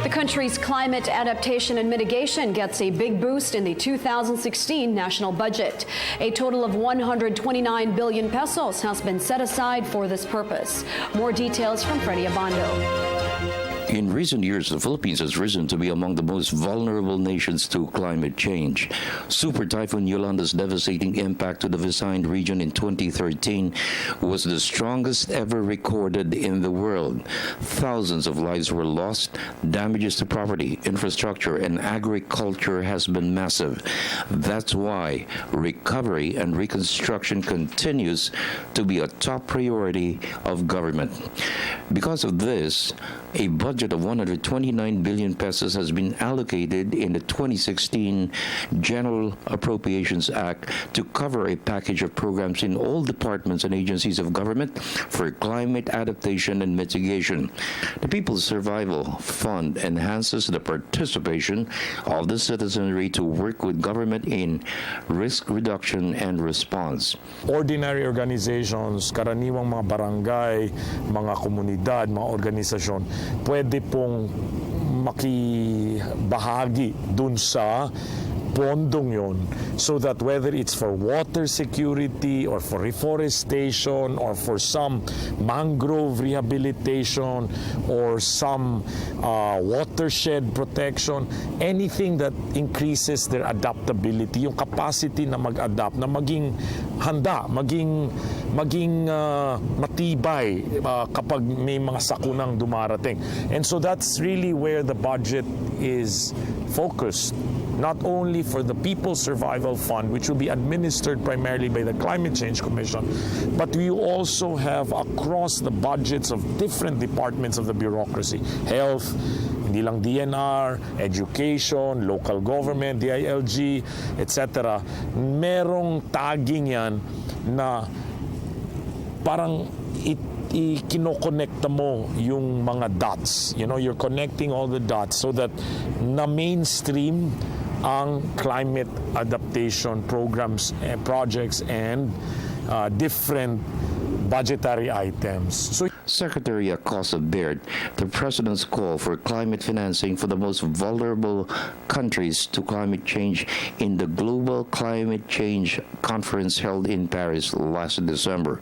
The country's climate adaptation and mitigation gets a big boost in the 2016 national budget. A total of 129 billion pesos has been set aside for this purpose. More details from Freddie Abando. In recent years, the Philippines has risen to be among the most vulnerable nations to climate change. Super Typhoon Yolanda's devastating impact to the Visayan region in 2013 was the strongest ever recorded in the world. Thousands of lives were lost, damages to property, infrastructure, and agriculture has been massive. That's why recovery and reconstruction continues to be a top priority of government. Because of this, a budget of 129 billion pesos has been allocated in the 2016 General Appropriations Act to cover a package of programs in all departments and agencies of government for climate adaptation and mitigation. The People's Survival Fund enhances the participation of the citizenry to work with government in risk reduction and response. Ordinary organizations, karaniwang mga barangay, mga komunidad, mga organisasyon, pwede pong makibahagi dun sa pondong yon, so that whether it's for water security or for reforestation or for some mangrove rehabilitation or some watershed protection, anything that increases their adaptability, yung capacity na mag-adapt, na maging handa, maging matibay kapag may mga sakunang dumarating. And so that's really where the budget is focused. Not only for the People's Survival Fund, which will be administered primarily by the Climate Change Commission, but we also have across the budgets of different departments of the bureaucracy, health, hindi lang DNR, education, local government, DILG, etc. Merong tagging yan na parang kinokonekta mo yung mga dots. You know, you're connecting all the dots so that na mainstream ang climate adaptation programs and projects and different budgetary items. So, Secretary Acosta bared the President's call for climate financing for the most vulnerable countries to climate change in the Global Climate Change Conference held in Paris last December.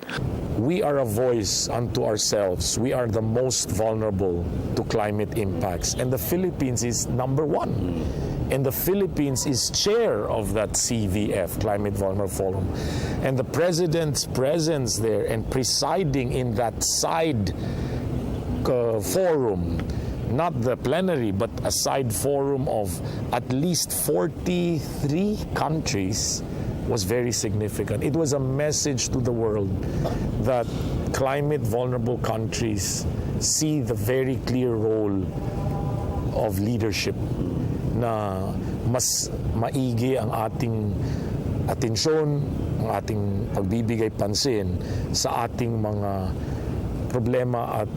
We are a voice unto ourselves. We are the most vulnerable to climate impacts, and the Philippines is number one. And the Philippines is chair of that CVF, Climate Vulnerable Forum. And the President's presence there and presiding in that side forum, not the plenary, but a side forum of at least 43 countries, was very significant. It was a message to the world that climate vulnerable countries see the very clear role of leadership, na mas maigi ang ating atensyon, ang ating pagbibigay pansin sa ating mga problema at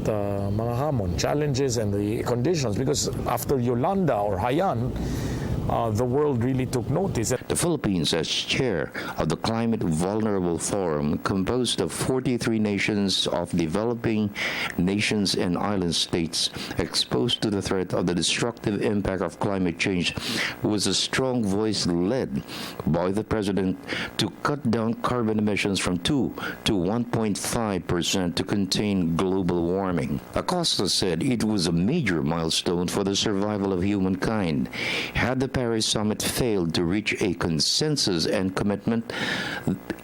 mga hamon, challenges and the conditions. Because after Yolanda or Haiyan, the world really took notice. The Philippines, as chair of the Climate Vulnerable Forum, composed of 43 nations of developing nations and island states exposed to the threat of the destructive impact of climate change, was a strong voice led by the President to cut down carbon emissions from 2 to 1.5% to contain global warming. Acosta said it was a major milestone for the survival of humankind. Had the Paris Summit failed to reach a consensus and commitment,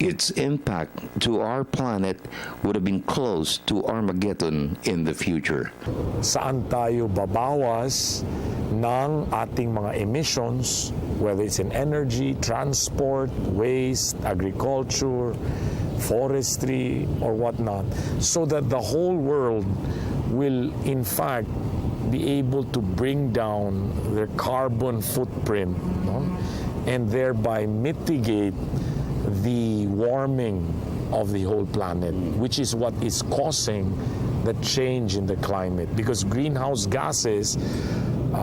its impact to our planet would have been close to Armageddon in the future. Saan tayo babawas ng ating mga emissions, whether it's in energy, transport, waste, agriculture, forestry, or whatnot, so that the whole world will in fact be able to bring down their carbon footprint, no? And thereby mitigate the warming of the whole planet, which is what is causing the change in the climate. Because greenhouse gases,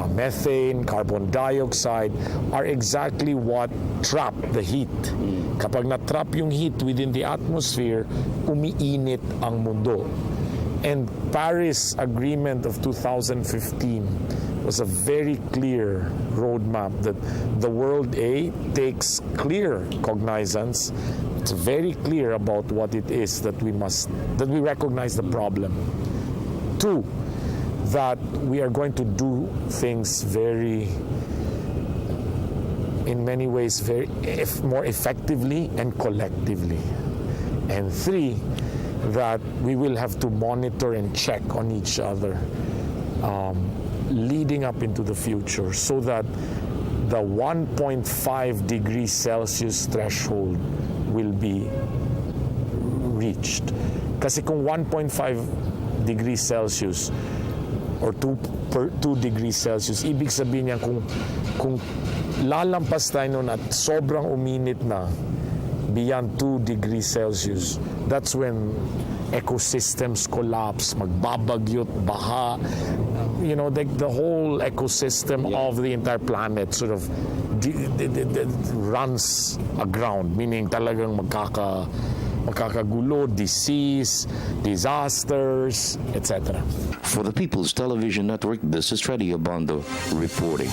methane, carbon dioxide, are exactly what trap the heat. Kapag na-trap yung heat within the atmosphere, umiinit ang mundo. And Paris Agreement of 2015 was a very clear roadmap that the world takes clear cognizance. It's very clear about what it is that we recognize the problem. 2, that we are going to do things in many ways more effectively and collectively. And 3, that we will have to monitor and check on each other leading up into the future so that the 1.5 degrees Celsius threshold will be reached. Kasi kung 1.5 degrees Celsius or 2 degrees Celsius, ibig sabihin niya kung lalampas tayo nun at sobrang uminit na beyond 2 degrees Celsius, that's when ecosystems collapse, magbabagyot, baha, the whole ecosystem of the entire planet sort of runs aground, meaning talagang magkakagulo, disease, disasters, etc. For the People's Television Network, this is Freddie Abando reporting.